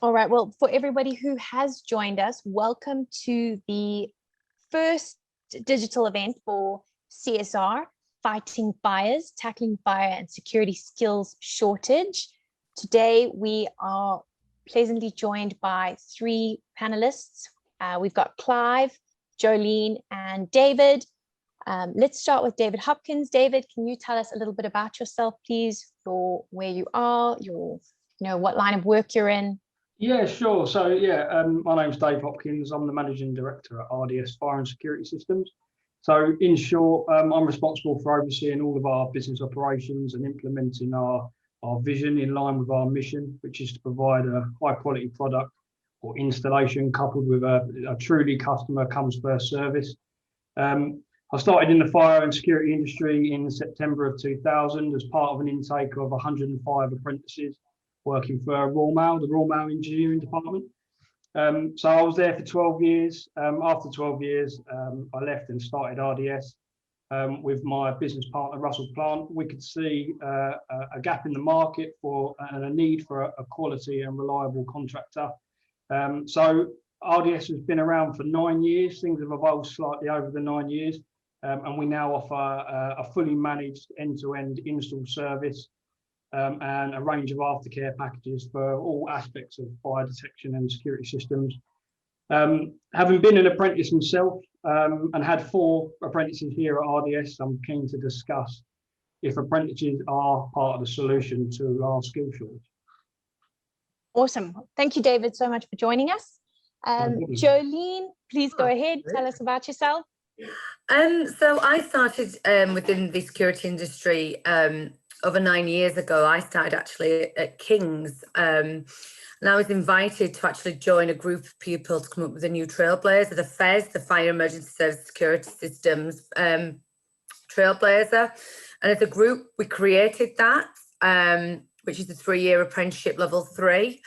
All right, well, for everybody who has joined us, welcome to the first digital event for CSR, Fighting Fires, Tackling Fire and Security Skills Shortage. Today, we are pleasantly joined by three panelists. We've got Clive, Jolene, and David. Let's start with David Hopkins. David, can you tell us a little bit about yourself, please? Where you are, what line of work you're in? Yeah, sure. So my name's Dave Hopkins. I'm the Managing Director at RDS Fire and Security Systems. So in short, I'm responsible for overseeing all of our business operations and implementing our vision in line with our mission, which is to provide a high quality product or installation coupled with a truly customer comes first service. I started in the fire and security industry in September of 2000 as part of an intake of 105 apprentices working for Royal Mail, the Royal Mail Engineering Department. So I was there for 12 years. After 12 years, I left and started RDS with my business partner, Russell Plant. We could see a gap in the market and a need for a quality and reliable contractor. So RDS has been around for 9 years. Things have evolved slightly over the 9 years. And we now offer a fully managed end-to-end install service and a range of aftercare packages for all aspects of fire detection and security systems. Having been an apprentice myself and had 4 apprentices here at RDS, I'm keen to discuss if apprentices are part of the solution to our skill shortage. Awesome. Thank you, David, so much for joining us. Jolene, please go ahead. Tell us about yourself. So I started within the security industry over 9 years ago. I started actually at King's, and I was invited to actually join a group of people to come up with a new trailblazer, the FES, the Fire Emergency Service Security Systems trailblazer. And as a group, we created that, which is a 3-year apprenticeship level 3.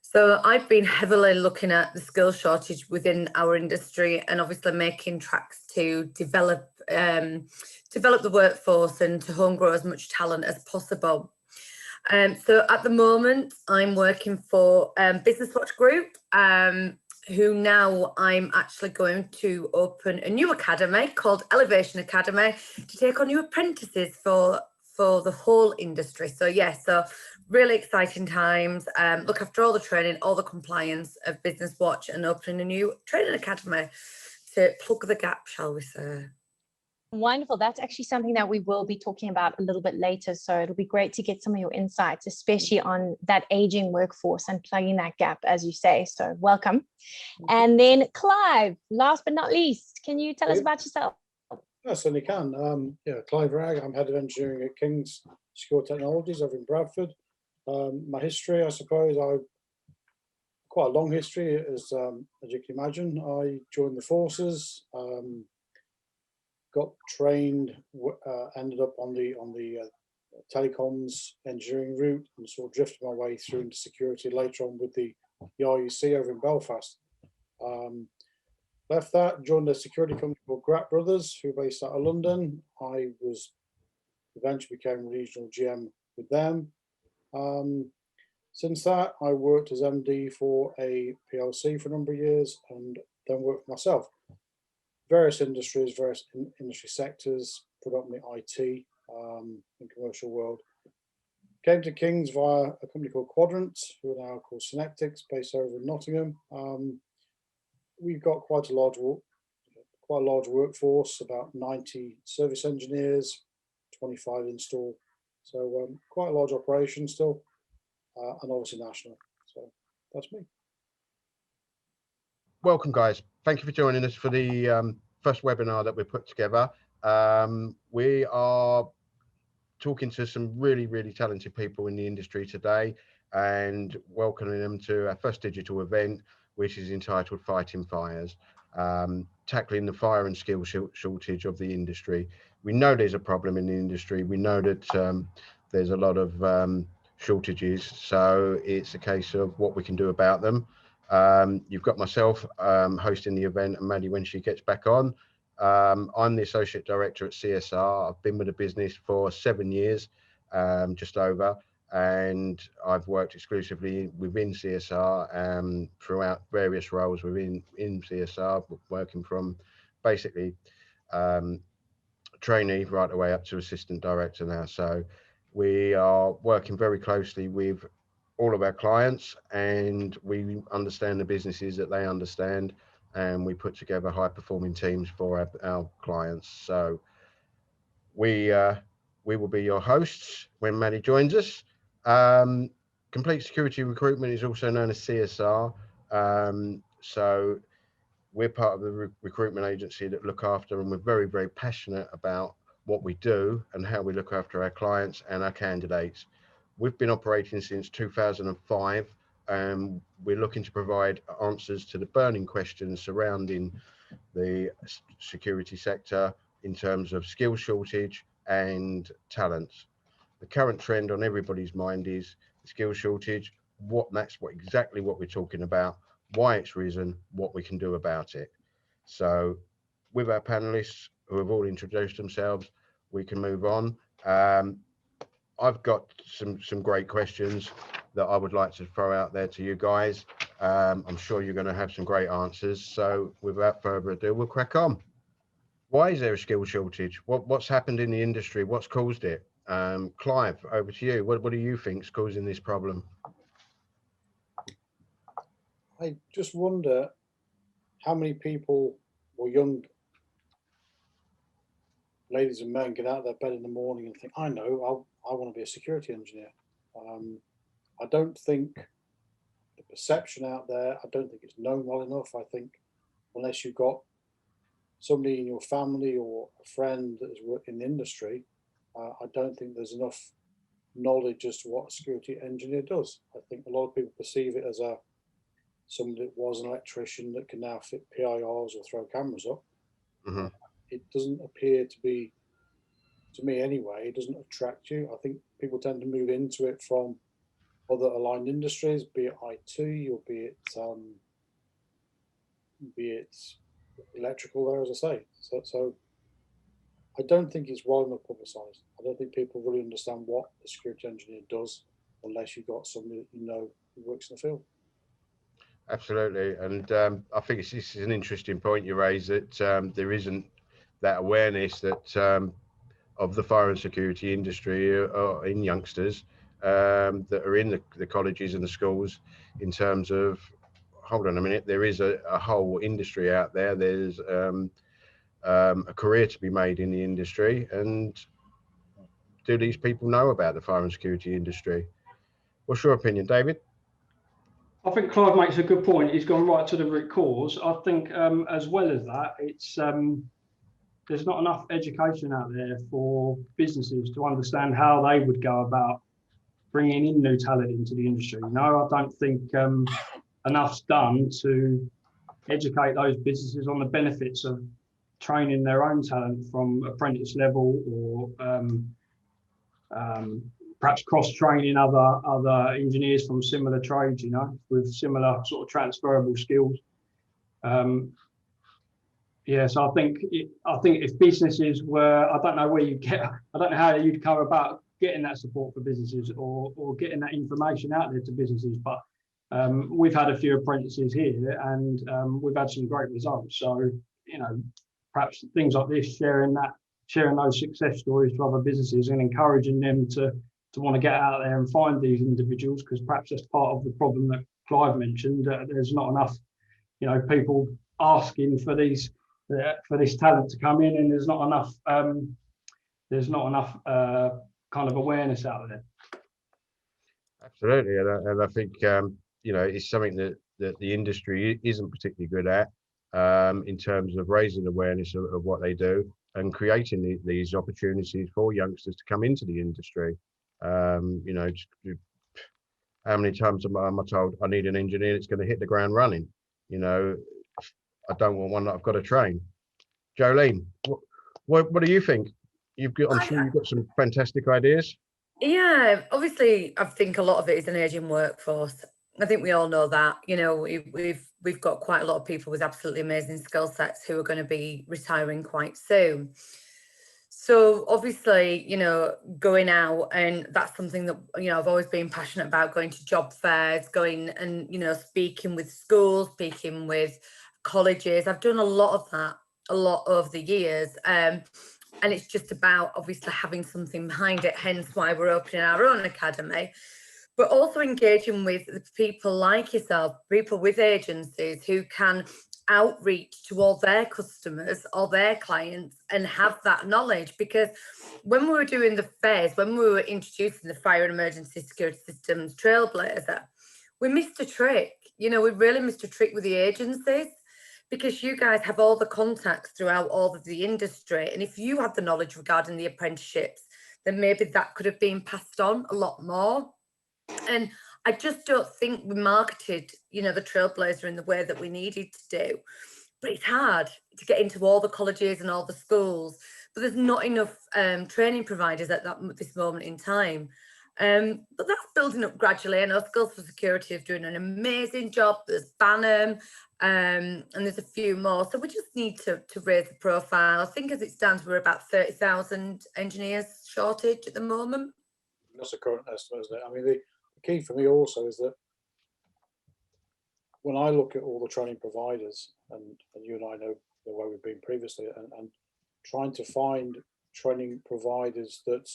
So I've been heavily looking at the skill shortage within our industry and obviously making tracks to develop the workforce and to home grow as much talent as possible. So at the moment, I'm working for Businesswatch Group, who now I'm actually going to open a new academy called Elevation Academy to take on new apprentices for the whole industry. So so really exciting times. Look after all the training, all the compliance of Businesswatch, and opening a new training academy to plug the gap, shall we say. Wonderful. That's actually something that we will be talking about a little bit later. So it'll be great to get some of your insights, especially on that aging workforce and plugging that gap, as you say. So welcome. And then Clive, last but not least, can you tell us about yourself? I certainly can. Clive Wragg. I'm head of engineering at King's Secure Technologies over in Bradford. My history, I suppose, quite a long history, as you can imagine. I joined the forces, got trained, ended up on the telecoms engineering route, and sort of drifted my way through into security later on with the RUC over in Belfast. Left that, joined a security company called Grapp Brothers, who are based out of London. I eventually became regional GM with them. Since that, I worked as MD for a PLC for a number of years, and then worked for myself. Various industries, various industry sectors, predominantly IT in commercial world. Came to King's via a company called Quadrant, who are now called Synectics, based over in Nottingham. We've got quite a large workforce, about 90 service engineers, 25 install. So quite a large operation still, and obviously national. So that's me. Welcome, guys. Thank you for joining us for the first webinar that we put together. We are talking to some really, really talented people in the industry today and welcoming them to our first digital event, which is entitled Fighting Fires, tackling the fire and skill shortage of the industry. We know there's a problem in the industry. We know that there's a lot of shortages, so it's a case of what we can do about them. You've got myself hosting the event, and Maddie when she gets back on. I'm the Associate Director at CSR. I've been with the business for 7 years, just over. and I've worked exclusively within CSR throughout various roles in CSR, working from basically trainee right the way up to assistant director now. So we are working very closely with all of our clients, and we understand the businesses that they understand, and we put together high performing teams for our clients. So we will be your hosts when MADDY joins us. Complete Security Recruitment is also known as CSR. So we're part of the recruitment agency that look after, and we're very, very passionate about what we do and how we look after our clients and our candidates. We've been operating since 2005, and we're looking to provide answers to the burning questions surrounding the security sector in terms of skill shortage and talent. The current trend on everybody's mind is skill shortage. That's exactly what we're talking about, why it's risen, what we can do about it. So with our panelists who have all introduced themselves, we can move on. I've got some great questions that I would like to throw out there to you guys. I'm sure you're going to have some great answers. So without further ado, we'll crack on. Why is there a skill shortage? What's happened in the industry? What's caused it? Clive, over to you. What do you think is causing this problem? I just wonder how many people or young ladies and men get out of their bed in the morning and think, I know, I want to be a security engineer. I don't think the perception out there, I don't think it's known well enough. I think unless you've got somebody in your family or a friend that has worked in the industry, I don't think there's enough knowledge as to what a security engineer does. I think a lot of people perceive it as somebody that was an electrician that can now fit PIRs or throw cameras up. Mm-hmm. It doesn't appear to be, to me anyway, it doesn't attract you. I think people tend to move into it from other aligned industries, be it IT or be it electrical there, as I say. So I don't think it's well enough publicised. I don't think people really understand what a security engineer does unless you've got somebody that you know who works in the field. Absolutely, and I think this is an interesting point you raise, that there isn't that awareness that of the fire and security industry in youngsters that are in the colleges and the schools, in terms of, hold on a minute, there is a whole industry out there. There's a career to be made in the industry, and do these people know about the fire and security industry? What's your opinion, David? I think Clive makes a good point. He's gone right to the root cause. I think as well as that, it's there's not enough education out there for businesses to understand how they would go about bringing in new talent into the industry. No, I don't think enough's done to educate those businesses on the benefits of training their own talent from apprentice level, or perhaps cross-training other engineers from similar trades, you know, with similar sort of transferable skills. Yeah, so I think if businesses were, I don't know how you'd go about getting that support for businesses, or getting that information out there to businesses. But we've had a few apprentices here, and we've had some great results. So, you know, perhaps things like this, sharing those success stories to other businesses and encouraging them to want to get out there and find these individuals, because perhaps that's part of the problem that Clive mentioned. There's not enough, you know, people asking for this talent to come in, and there's not enough kind of awareness out there. Absolutely, and I think you know, it's something that the industry isn't particularly good at, in terms of raising awareness of what they do and creating these opportunities for youngsters to come into the industry. You know, how many times am I told I need an engineer that's going to hit the ground running? You know, I don't want one that I've got to train. Jolene, what do you think? I'm sure you've got some fantastic ideas. Yeah, obviously, I think a lot of it is an ageing workforce. I think we all know that. You know, we've got quite a lot of people with absolutely amazing skill sets who are going to be retiring quite soon. So obviously, going out, and that's something that, I've always been passionate about, going to job fairs, going and, speaking with schools, speaking with colleges. I've done a lot of that, a lot over the years. And it's just about obviously having something behind it, hence why we're opening our own academy. But also engaging with people like yourself, people with agencies who can outreach to all their customers or their clients and have that knowledge. Because when we were doing the fairs, when we were introducing the fire and emergency security systems trailblazer, we missed a trick. We really missed a trick with the agencies, because you guys have all the contacts throughout all of the industry. And if you had the knowledge regarding the apprenticeships, then maybe that could have been passed on a lot more. And I just don't think we marketed, the trailblazer in the way that we needed to do. But it's hard to get into all the colleges and all the schools. But there's not enough training providers at this moment in time. But that's building up gradually. I know Skills for Security is doing an amazing job. There's Banham, and there's a few more. So we just need to raise the profile. I think as it stands, we're about 30,000 engineers shortage at the moment. That's a current estimate, isn't it? I mean, the key for me also is that when I look at all the training providers, and you and I know the way we've been previously, and trying to find training providers that,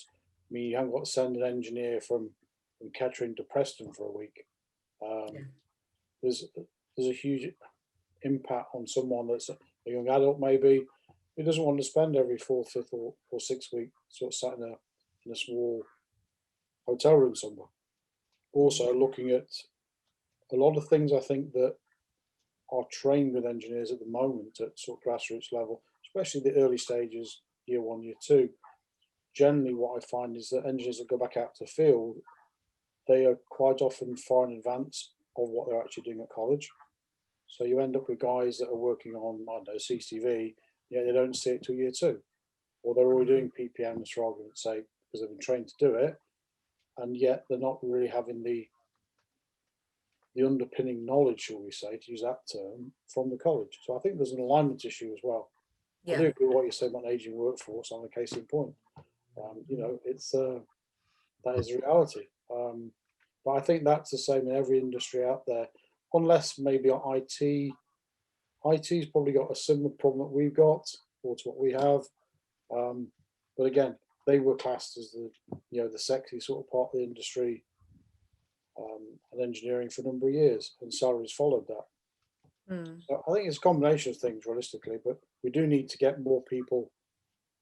you haven't got to send an engineer from Kettering to Preston for a week. There's a huge impact on someone that's a young adult, maybe, who doesn't want to spend every 4th, 5th or 6th week sort of sat in a small hotel room somewhere. Also looking at a lot of things I think that are trained with engineers at the moment at sort of grassroots level, especially the early stages, year 1, year 2. Generally what I find is that engineers that go back out to the field, they are quite often far in advance of what they're actually doing at college. So you end up with guys that are working on, I don't know, CCTV, yet they don't see it till year 2. Or they're already doing PPMs, for argument's sake, because they've been trained to do it, and yet they're not really having the underpinning knowledge, shall we say, to use that term, from the college. So I think there's an alignment issue as well. I do agree with what you say about an ageing workforce on the case in point. It's that is the reality. But I think that's the same in every industry out there, unless maybe IT's probably got a similar problem that we've got, or to what we have. But again, they were classed as the sexy sort of part of the industry, and engineering for a number of years, and salaries followed that. So I think it's a combination of things, realistically, but we do need to get more people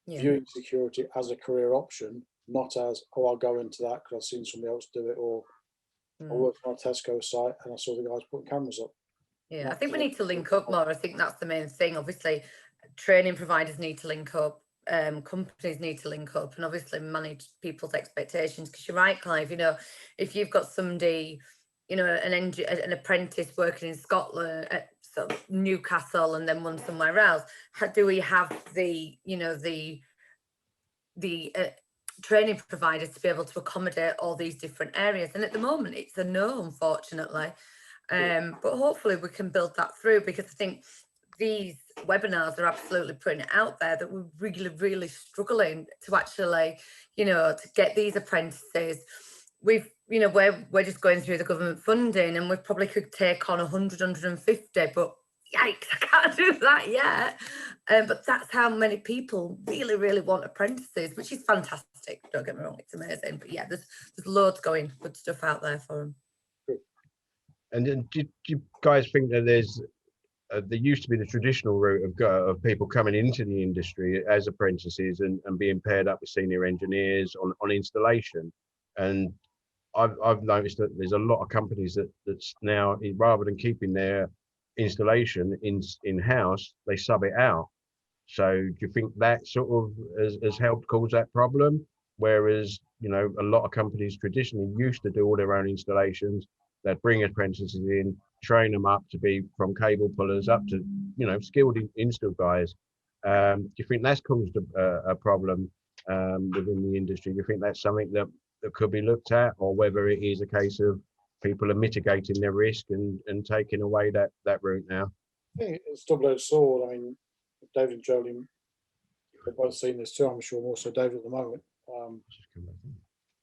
viewing security as a career option, not as, oh, I'll go into that because I've seen somebody else do it, or I worked on a Tesco site and I saw the guys putting cameras up. Yeah, I think we need to link up more. I think that's the main thing. Obviously, training providers need to link up, companies need to link up, and obviously manage people's expectations. Because you're right, Clive, if you've got somebody, an apprentice working in Scotland, at sort of Newcastle, and then one somewhere else, do we have the training providers to be able to accommodate all these different areas? And at the moment, it's a no, unfortunately. But hopefully we can build that through, because I think these webinars are absolutely putting it out there that we're really, really struggling to actually, to get these apprentices. We're just going through the government funding, and we probably could take on 100, 150, but yikes, I can't do that yet. But that's how many people really, really want apprentices, which is fantastic. Don't get me wrong, it's amazing. But yeah, there's loads going, good stuff out there for them. And then do you guys think that there used to be the traditional route of people coming into the industry as apprentices and being paired up with senior engineers on installation? And I've noticed that there's a lot of companies that's now, rather than keeping their installation in-house, they sub it out. So do you think that sort of has helped cause that problem? Whereas, a lot of companies traditionally used to do all their own installations. They'd bring apprentices in, train them up to be from cable pullers up to, skilled install guys. Do you think that's caused a problem within the industry? Do you think that's something that could be looked at, or whether it is a case of people are mitigating their risk and taking away that route now? I think it's a double-edged sword. I mean, David and Jolene we've both seen this too, I'm sure more so David at the moment.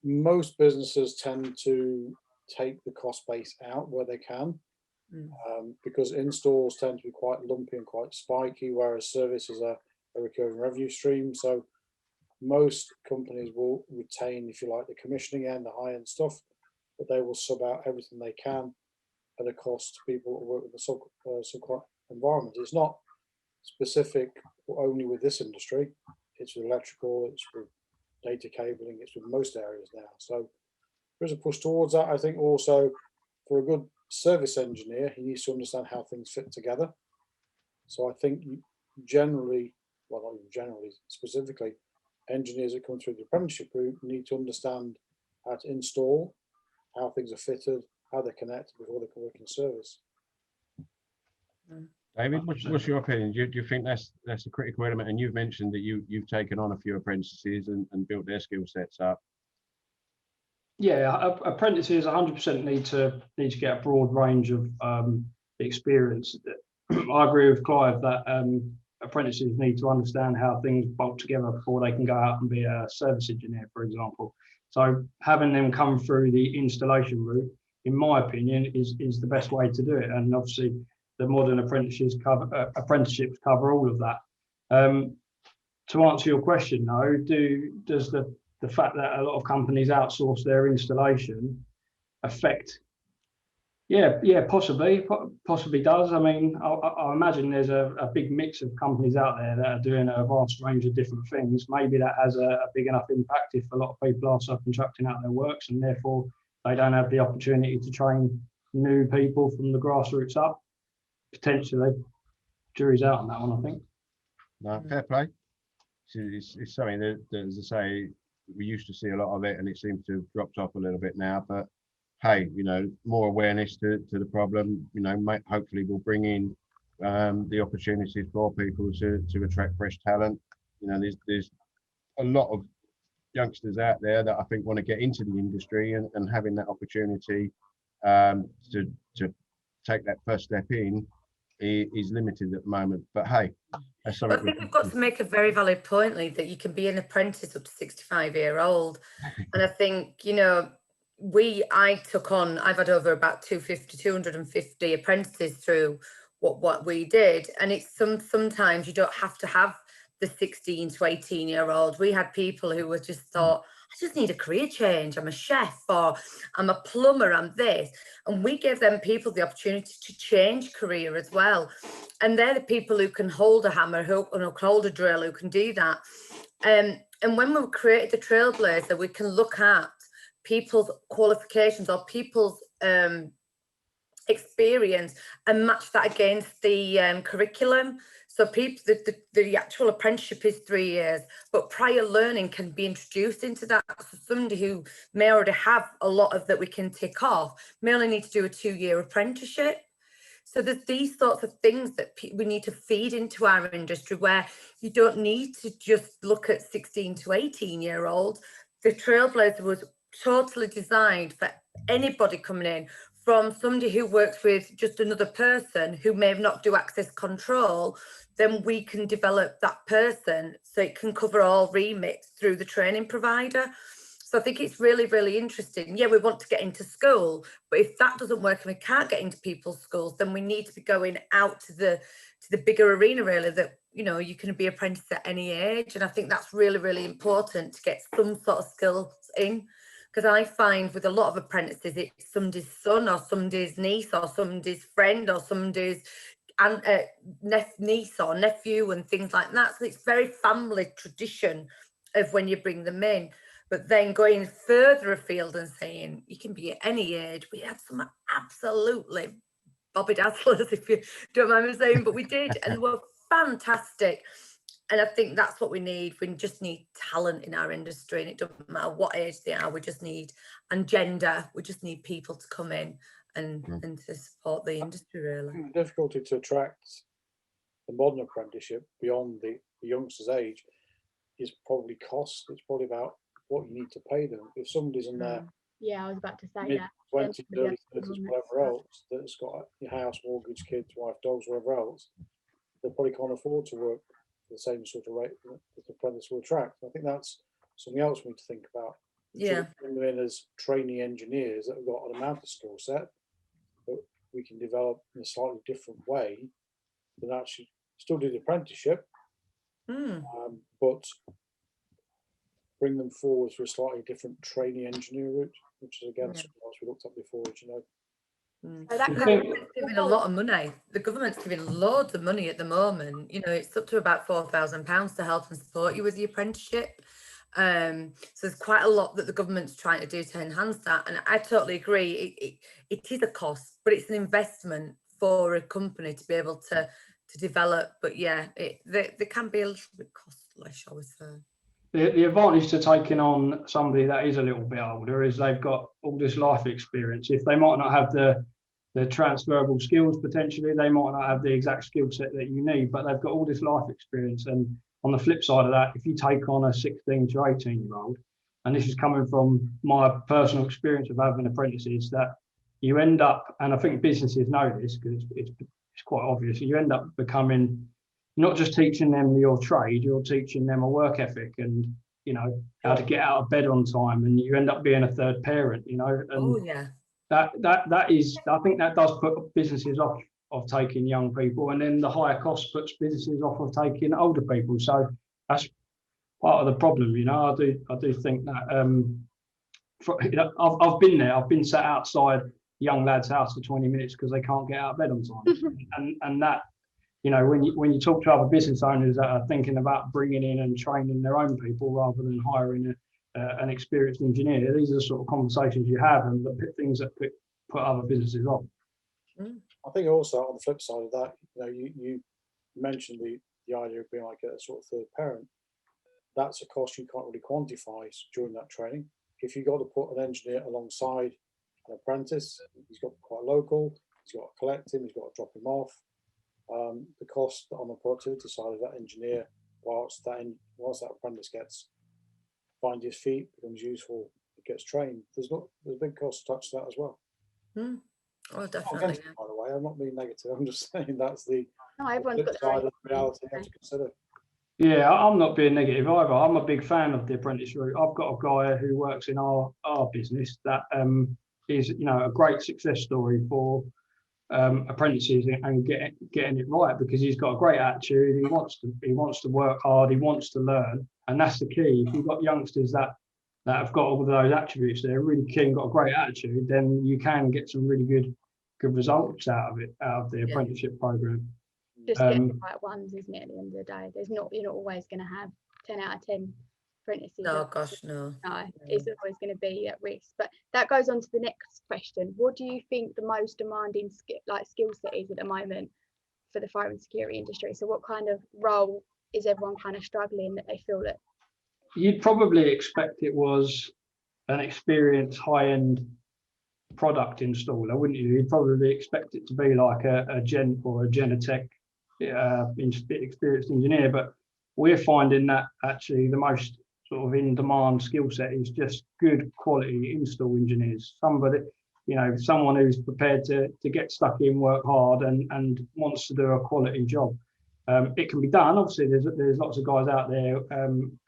Most businesses tend to take the cost base out where they can, because installs tend to be quite lumpy and quite spiky, whereas service is a recurring revenue stream. So most companies will retain, if you like, the commissioning end, the high-end stuff, but they will sub out everything they can at a cost to people who work with the sub environment. It's not specific only with this industry. It's with electrical, it's with data cabling, it's with most areas now. So there's a push towards that. I think also for a good service engineer, he needs to understand how things fit together. So I think generally, well, not even generally, specifically, engineers that come through the apprenticeship route need to understand how to install, how things are fitted, how they're connected before they can work in service. David, what's your opinion? Do you think that's a critical element? And you've mentioned that you've taken on a few apprentices and built their skill sets up. Yeah, apprentices 100% need to get a broad range of experience. I agree with Clive that apprentices need to understand how things bolt together before they can go out and be a service engineer, for example. So having them come through the installation route, in my opinion, is the best way to do it. And obviously, the modern apprenticeships cover all of that. To answer your question, though, does the fact that a lot of companies outsource their installation affect? Yeah, possibly does. I mean, I imagine there's a big mix of companies out there that are doing a vast range of different things. Maybe that has a big enough impact if a lot of people are subcontracting out their works, and therefore they don't have the opportunity to train new people from the grassroots up. Potentially, jury's out on that one, I think. No, fair play. It's something that, as I say, we used to see a lot of it, and it seems to have dropped off a little bit now. But hey, more awareness to the problem, hopefully will bring in the opportunities for people to attract fresh talent. There's a lot of youngsters out there that I think want to get into the industry, and having that opportunity to take that first step in is limited at the moment. But hey, that's something. I think we've got to make a very valid point, Lee, that you can be an apprentice up to 65-year-old. And I think, I've had over about 250 apprentices through what we did. And it's sometimes you don't have to have the 16 to 18-year-olds. We had people who were just thought, I just need a career change. I'm a chef, or I'm a plumber, I'm this. And we gave them people the opportunity to change career as well. And they're the people who can hold a hammer, who can hold a drill, who can do that. And when we created the Trailblazer, we can look at people's qualifications or people's experience and match that against the curriculum. So people, the actual apprenticeship is 3 years, but prior learning can be introduced into that. So somebody who may already have a lot of that we can tick off may only need to do a 2-year apprenticeship. So there's these sorts of things that we need to feed into our industry, where you don't need to just look at 16 to 18-year-olds. The Trailblazer was totally designed for anybody coming in, from somebody who works with just another person who may not do access control. Then we can develop that person so it can cover all remits through the training provider. So I think it's really, really interesting. Yeah, we want to get into school, but if that doesn't work and we can't get into people's schools, then we need to be going out to the bigger arena, really, that, you can be apprentice at any age. And I think that's really, really important to get some sort of skills in. Because I find with a lot of apprentices, it's somebody's son or somebody's niece or somebody's friend or somebody's niece or nephew and things like that. So it's very family tradition of when you bring them in. But then going further afield and saying you can be at any age. We had some absolutely Bobby Dazzlers, if you don't mind me saying, but we did, and they were fantastic. And I think that's what we need. We just need talent in our industry, and it doesn't matter what age they are. We just need, and gender, we just need people to come in and to support the industry, really. The difficulty to attract the modern apprenticeship beyond the youngster's age is probably cost. It's probably about what you need to pay them. If somebody's in their I was about to say mid-20s, early 30s, whatever else, that's got a house, mortgage, kids, wife, dogs, whatever else, they probably can't afford to work the same sort of rate that the apprentice will attract. I think that's something else we need to think about. Yeah. Bring them in as trainee engineers that have got an amount of skill set that we can develop in a slightly different way than actually still do the apprenticeship, but bring them forward for a slightly different trainee engineer route, which is again something else we looked at before, as you know. So that government's giving a lot of money. The government's giving loads of money at the moment. You know, it's up to about £4,000 to help and support you with the apprenticeship. So there's quite a lot that the government's trying to do to enhance that. And I totally agree. It is a cost, but it's an investment for a company to be able to develop. But yeah, they can be a little bit costly, shall we say. The advantage to taking on somebody that is a little bit older is they've got all this life experience. If they might not have the transferable skills, potentially, they might not have the exact skill set that you need, but they've got all this life experience. And on the flip side of that, if you take on a 16 to 18-year-old, and this is coming from my personal experience of having apprentices, that you end up, and I think businesses know this because it's quite obvious, you end up becoming not just teaching them your trade, you're teaching them a work ethic and, you know, how to get out of bed on time, and you end up being a third parent, you know. And that is, I think that does put businesses off of taking young people, and then the higher cost puts businesses off of taking older people. So that's part of the problem, you know. I do think that I've been there. I've been sat outside a young lad's house for 20 minutes because they can't get out of bed on time, and that, you know, when you talk to other business owners that are thinking about bringing in and training their own people rather than hiring an experienced engineer, these are the sort of conversations you have, and the things that put other businesses off. I think also on the flip side of that, you know, you mentioned the idea of being like a sort of third parent. That's a cost you can't really quantify during that training. If you've got to put an engineer alongside an apprentice, he's got quite local, he's got to collect him, he's got to drop him off. The cost on the productivity side of that engineer, whilst that apprentice gets find his feet, becomes useful, gets trained, there's a big cost attached to that as well. Oh, definitely. By the way, I'm not being negative. I'm just saying that's the Everyone's got side of the reality you have to consider. Yeah, I'm not being negative either. I'm a big fan of the apprentice route. I've got a guy who works in our business that is, you know, a great success story for apprentices and getting it right, because he's got a great attitude. He wants to work hard. He wants to learn, and that's the key. If you've got youngsters that have got all of those attributes, they're really keen, got a great attitude, then you can get some really good results out of the apprenticeship program. Just get the right ones, isn't it? At the end of the day, you're not always going to have 10 out of 10 apprentices. No, gosh, no. It's always going to be at risk. But that goes on to the next question. What do you think the most demanding skill set is at the moment for the fire and security industry? So what kind of role is everyone kind of struggling that they feel that? You'd probably expect it was an experienced high-end product installer, wouldn't you? You'd probably expect it to be like a Gen or a Genetech experienced engineer, but we're finding that actually the most sort of in-demand skill set is just good quality install engineers. Somebody, you know, someone who's prepared to get stuck in, work hard, and wants to do a quality job. It can be done. Obviously, there's lots of guys out there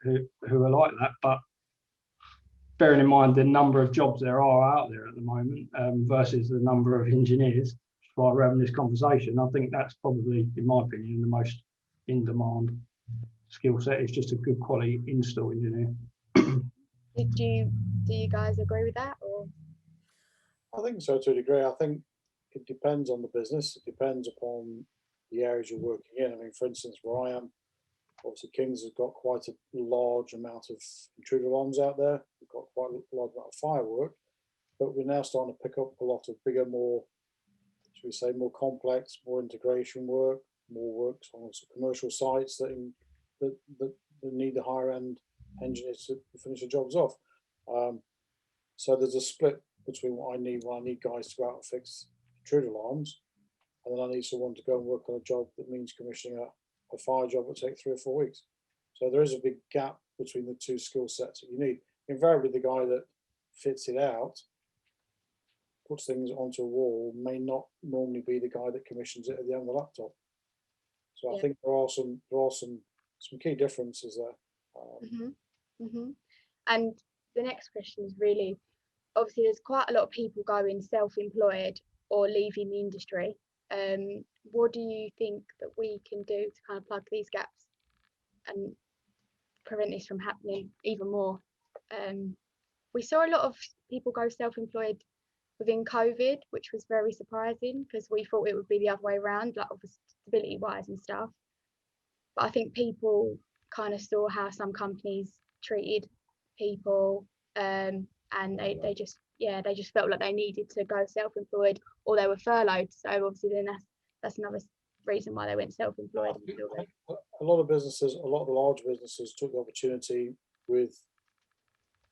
who are like that, but bearing in mind the number of jobs there are out there at the moment versus the number of engineers, while we're having this conversation, I think that's probably, in my opinion, the most in-demand skill set. Is just a good quality install engineer. Do you guys agree with that? Or I think so to a degree. I think it depends on the business. It depends upon the areas you're working in. I mean, for instance, where I am, obviously Kings has got quite a large amount of intruder alarms out there. We've got quite a large amount of firework, but we're now starting to pick up a lot of bigger, more, should we say, more complex, more integration work, more works on commercial sites that need the higher end engineers to finish the jobs off. So there's a split between what I need when I need guys to go out and fix intruder alarms, and then I need someone to go and work on a job that means commissioning a fire job that take 3 or 4 weeks. So there is a big gap between the two skill sets that you need. Invariably, the guy that fits it out, puts things onto a wall, may not normally be the guy that commissions it at the end of the laptop. So I think there are some some key differences there. And the next question is really, obviously there's quite a lot of people going self-employed or leaving the industry. What do you think that we can do to kind of plug these gaps and prevent this from happening even more? We saw a lot of people go self-employed within COVID, which was very surprising because we thought it would be the other way around, like obviously stability wise and stuff. But I think people kind of saw how some companies treated people, and they just felt like they needed to go self-employed, or they were furloughed. So obviously then that's another reason why they went self-employed. A lot of businesses, a lot of the large businesses took the opportunity with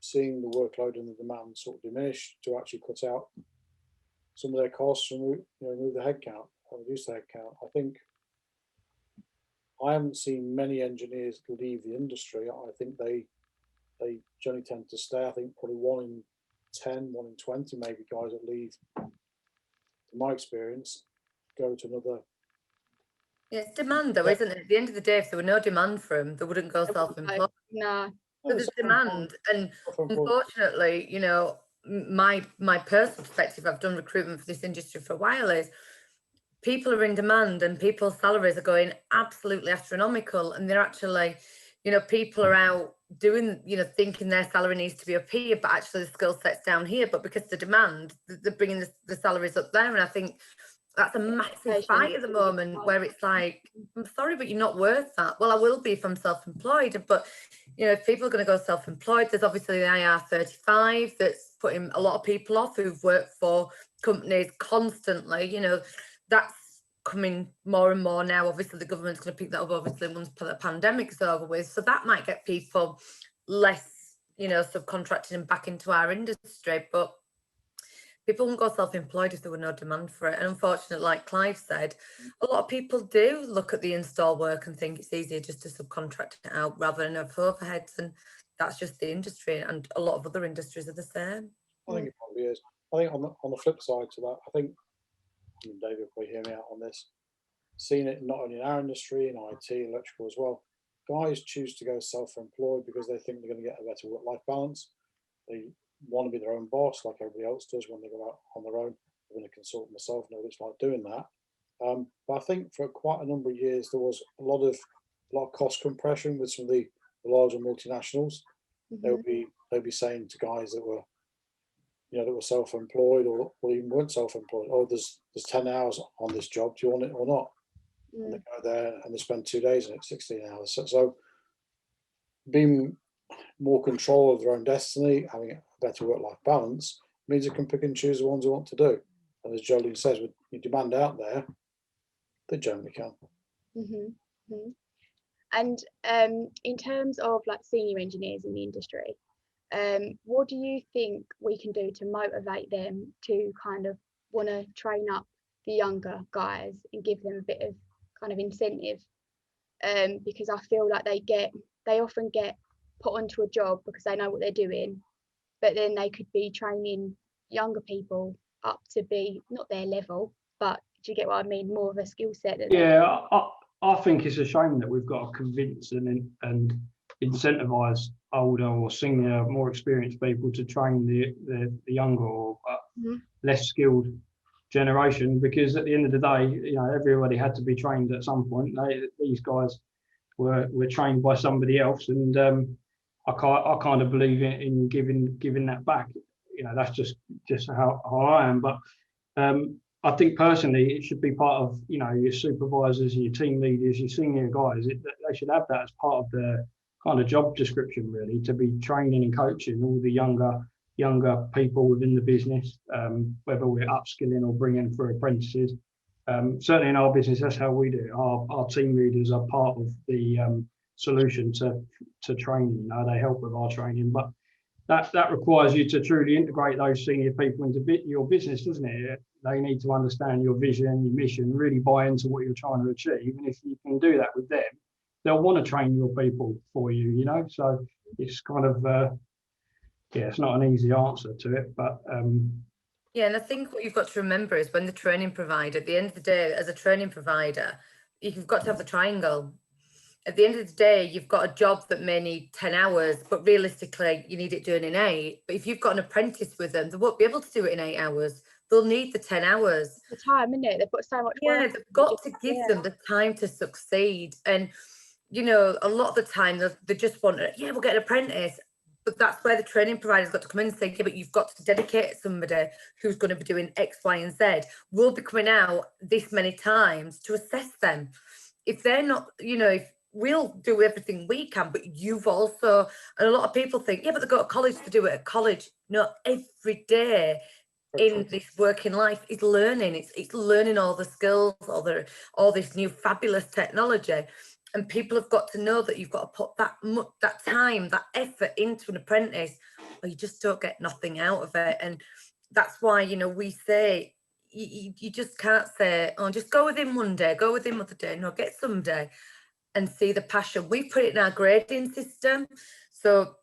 seeing the workload and the demand sort of diminish to actually cut out some of their costs and remove the headcount or reduce the headcount. I think I haven't seen many engineers leave the industry. I think they generally tend to stay. I think probably 1 in 10, 1 in 20 maybe guys that leave, in my experience, go to another. Yeah, it's demand though, isn't it? At the end of the day, if there were no demand for them, they wouldn't go self-employed. No. So there's demand, and unfortunately, you know, my personal perspective, I've done recruitment for this industry for a while, is people are in demand and people's salaries are going absolutely astronomical, and they're actually, you know, people are out doing, you know, thinking their salary needs to be up here, but actually the skill set's down here, but because the demand, they're bringing the salaries up there. And I think that's a massive fight at the moment where it's like, I'm sorry, but you're not worth that. Well, I will be if I'm self-employed, but you know, if people are going to go self-employed, there's obviously the IR35 that's putting a lot of people off who've worked for companies constantly. You know, that's coming more and more now. Obviously the government's going to pick that up obviously once the pandemic's over with, so that might get people less, you know, subcontracting and back into our industry. But people won't go self-employed if there were no demand for it. And unfortunately, like Clive said, a lot of people do look at the install work and think it's easier just to subcontract it out rather than have overheads, and that's just the industry, and a lot of other industries are the same. I think it probably is. I think on the flip side to that, I think, and David will probably hear me out on this, seen it not only in our industry, in IT, electrical as well, guys choose to go self-employed because they think they're going to get a better work-life balance. They want to be their own boss like everybody else does when they go out on their own. I'm going to consult myself, know what it's like doing that. But I think for quite a number of years there was a lot of cost compression with some of the larger multinationals. They'd be saying to guys that were, you know, that were self-employed or even weren't self-employed, oh, there's 10 hours on this job, do you want it or not? And they go there and they spend 2 days in it, 16 hours. So being more control of their own destiny, having a better work-life balance, means they can pick and choose the ones they want to do. And as Jolene says, with your demand out there, they generally can. And in terms of like senior engineers in the industry, what do you think we can do to motivate them to kind of want to train up the younger guys and give them a bit of kind of incentive? Because I feel like they often get put onto a job because they know what they're doing, but then they could be training younger people up to be not their level, but do you get what I mean? More of a skill set. Yeah, I think it's a shame that we've got to convince and incentivise older or senior, more experienced people to train the younger or less skilled generation, because at the end of the day, you know, everybody had to be trained at some point. These guys were trained by somebody else, and I kind of believe in giving that back. You know, that's just how I am. But I think personally, it should be part of, you know, your supervisors, your team leaders, your senior guys. They should have that as part of the kind of job description, really, to be training and coaching all the younger people within the business, whether we're upskilling or bringing through apprentices. Certainly in our business, that's how we do it. Our team leaders are part of the solution to training. You know, they help with our training, but that requires you to truly integrate those senior people into your business, doesn't it? They need to understand your vision, your mission, really buy into what you're trying to achieve. And if you can do that with them, they'll want to train your people for you, you know? So it's kind of, it's not an easy answer to it, but... Yeah, and I think what you've got to remember is when the training provider, at the end of the day, as a training provider, you've got to have the triangle. at the end of the day, you've got a job that may need 10 hours, but realistically, you need it done in 8. But if you've got an apprentice with them, they won't be able to do it in 8 hours. They'll need the 10 hours. The time, isn't it? They've got so much Yeah, work. they've got to give them the time to succeed. And, you know, a lot of the time, they just want, yeah, we'll get an apprentice. But that's where the training provider's got to come in and say, yeah, but you've got to dedicate somebody who's going to be doing X, Y, and Z. We'll be coming out this many times to assess them. If they're not, you know, if we'll do everything we can, but you've also, and a lot of people think, yeah, but they go to college to do it at college. No, every day in this working life is learning. It's learning all the skills, all this new fabulous technology. And people have got to know that you've got to put that time, that effort into an apprentice, or you just don't get nothing out of it. And that's why, you know, we say, you just can't say, oh, just go with him one day, go with him other day. No, get someday and see the passion. We put it in our grading system. So,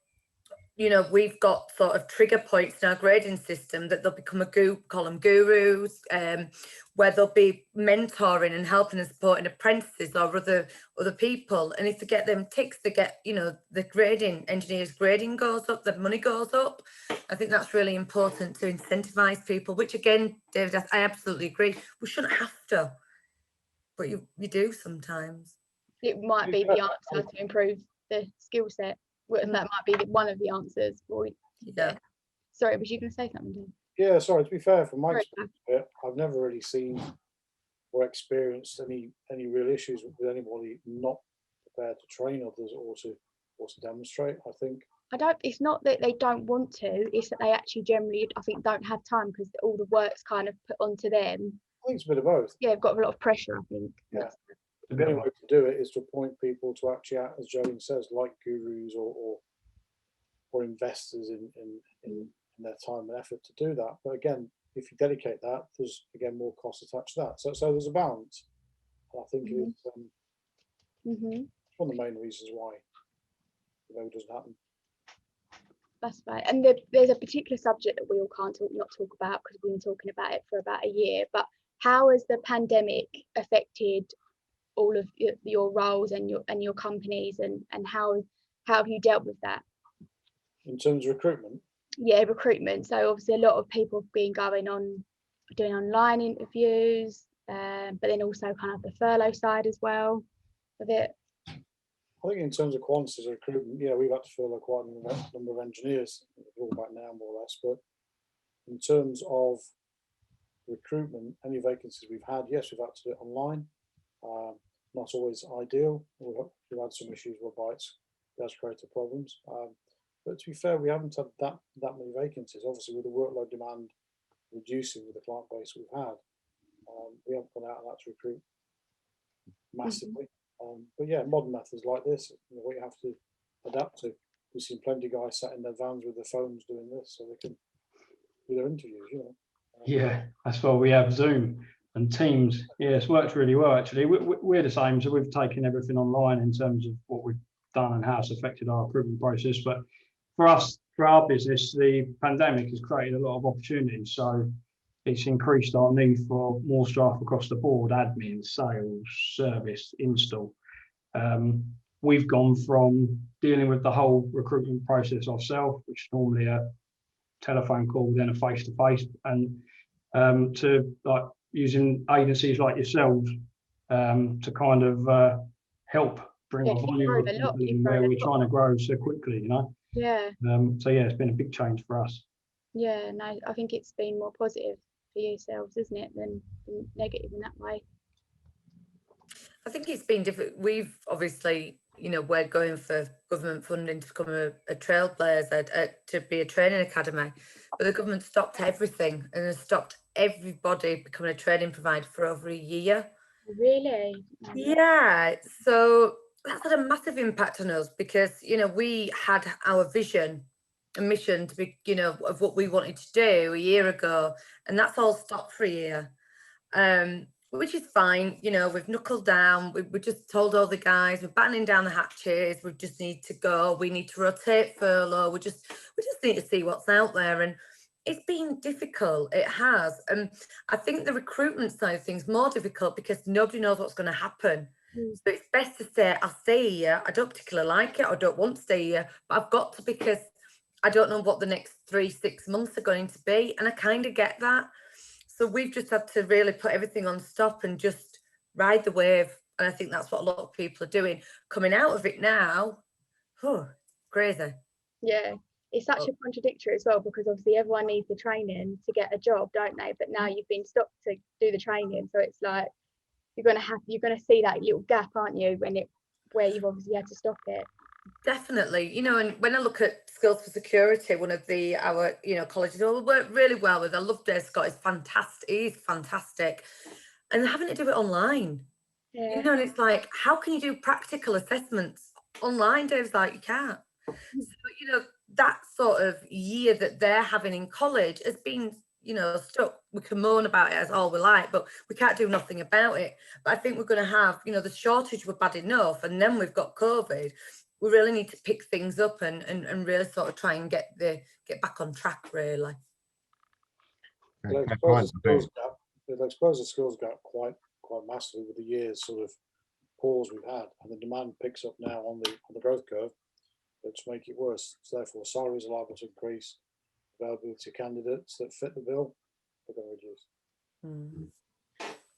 you know, we've got sort of trigger points in our grading system that they'll become call them gurus, where they'll be mentoring and helping and supporting apprentices or other people. And if they get them ticks, they get, you know, the grading engineers grading goes up, the money goes up. I think that's really important to incentivize people, which again, David, I absolutely agree. We shouldn't have to, but you do sometimes. It might be the answer to improve the skill set. Well, that might be one of the answers. Yeah. Sorry, was you going to say something, Dan? Yeah, sorry, to be fair, from my experience, I've never really seen or experienced any real issues with anybody not prepared to train others or to demonstrate. I think it's not that they don't want to, it's that they actually generally, I think, don't have time because all the work's kind of put onto them. I think it's a bit of both. Yeah, they've got a lot of pressure, I think. Yeah. The only way to do it is to appoint people to actually act, as Jolene says, like gurus or investors in their time and effort to do that. But again, if you dedicate that, there's again more cost attached to that. So there's a balance. And I think it's one of the main reasons why it doesn't happen. That's right. And there's a particular subject that we all can't not talk about because we've been talking about it for about a year. But how has the pandemic affected all of your roles and your companies, and how have you dealt with that in terms of recruitment? Yeah, recruitment. So obviously a lot of people have been going on doing online interviews, but then also kind of the furlough side as well of it. I think in terms of quantities of recruitment, yeah, we've had to furlough quite a number of engineers. We're all back now, more or less. But in terms of recruitment, any vacancies we've had, yes, we've had to do it online. Not always ideal. We've had some issues whereby it has created problems. But to be fair, we haven't had that many vacancies. Obviously, with the workload demand reducing with the client base we've had, we haven't gone out and had to recruit massively. But yeah, modern methods like this, what you have to adapt to. We've seen plenty of guys sat in their vans with their phones doing this, so they can do their interviews. Yeah, that's why we have Zoom and Teams. Yeah, it's worked really well actually. We're the same, so we've taken everything online in terms of what we've done and how it's affected our recruitment process. But for us, for our business, the pandemic has created a lot of opportunities. So it's increased our need for more staff across the board: admin, sales, service, install. We've gone from dealing with the whole recruitment process ourselves, which is normally a telephone call, then a face-to-face, and to like using agencies like yourselves to kind of help bring our volume where we're trying to grow so quickly, Yeah. So yeah, it's been a big change for us. Yeah, no, I think it's been more positive for yourselves, isn't it, than negative in that way. I think it's been different. We've obviously, we're going for government funding to become a trailblazer, to be a training academy, but the government stopped everything and has stopped everybody becoming a training provider for over a year. Really? Yeah. So that's had a massive impact on us because, we had our vision and mission to be, of what we wanted to do a year ago, and that's all stopped for a year. Which is fine, we've knuckled down. We just told all the guys we're battening down the hatches. We just need to go. We need to rotate furlough. We just need to see what's out there, and it's been difficult. It has, and I think the recruitment side of things more difficult because nobody knows what's going to happen. So it's best to say, I'll stay here. I don't particularly like it. I don't want to stay here, but I've got to, because I don't know what the next 3-6 months are going to be. And I kind of get that. So we've just had to really put everything on stop and just ride the wave. And I think that's what a lot of people are doing. Coming out of it now, crazy. Yeah, it's such a contradictory as well, because obviously everyone needs the training to get a job, don't they? But now you've been stopped to do the training, so it's like you're gonna see that little gap, aren't you, where you've obviously had to stop it. Definitely, you know, and when I look at skills for security, one of our colleges I work really well with. I love Dave Scott. He's fantastic. He's fantastic, and they're having to do it online. Yeah. You know, and it's like, how can you do practical assessments online? Dave's like, you can't. So, you know, that sort of year that they're having in college has been, you know, stuck. We can moan about it as all we like, but we can't do nothing about it. But I think we're going to have, you know, the shortage were bad enough, and then we've got COVID. We really need to pick things up and really sort of try and get back on track, really. It'll expose the skills gap quite massively with the years sort of pause we've had, and the demand picks up now on the growth curve, which make it worse. So therefore, salaries are liable to increase. Availability of candidates that fit the bill are going to reduce.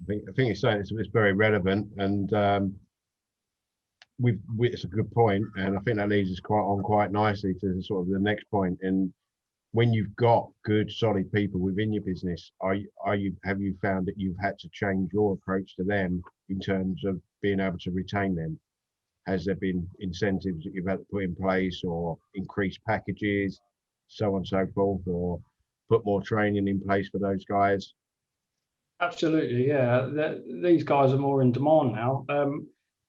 I think it's saying it's very relevant, and it's a good point, and I think that leads us quite nicely to sort of the next point. And when you've got good, solid people within your business, have you found that you've had to change your approach to them in terms of being able to retain them? Has there been incentives that you've had to put in place, or increased packages, so on and so forth, or put more training in place for those guys? Absolutely, yeah. These guys are more in demand now.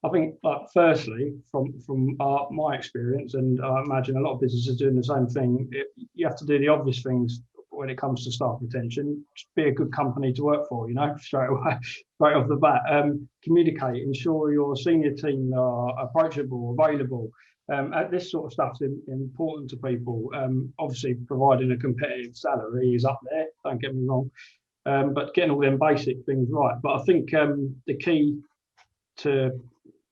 I think, firstly, from my experience, and I imagine a lot of businesses are doing the same thing, you have to do the obvious things when it comes to staff retention. Just be a good company to work for, you know, straight off the bat. Communicate, ensure your senior team are approachable, available. This sort of stuff's important to people. Obviously, providing a competitive salary is up there, don't get me wrong. But getting all them basic things right. But I think the key to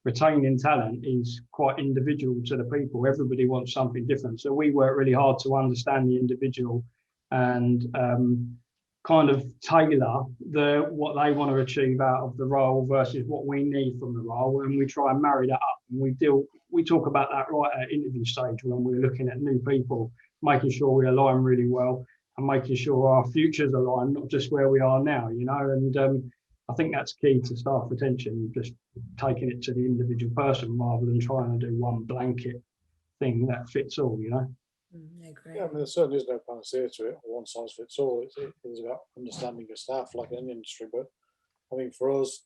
retaining talent is quite individual to the people. Everybody wants something different. So we work really hard to understand the individual and kind of tailor what they want to achieve out of the role versus what we need from the role. And we try and marry that up. And we talk about that right at interview stage when we're looking at new people, making sure we align really well and making sure our futures align, not just where we are now, you know. And I think that's key to staff retention, just taking it to the individual person rather than trying to do one blanket thing that fits all, you know. I agree. Yeah, I mean, there certainly is no panacea to it, or one size fits all. It's about understanding your staff, like any industry. But I mean, for us,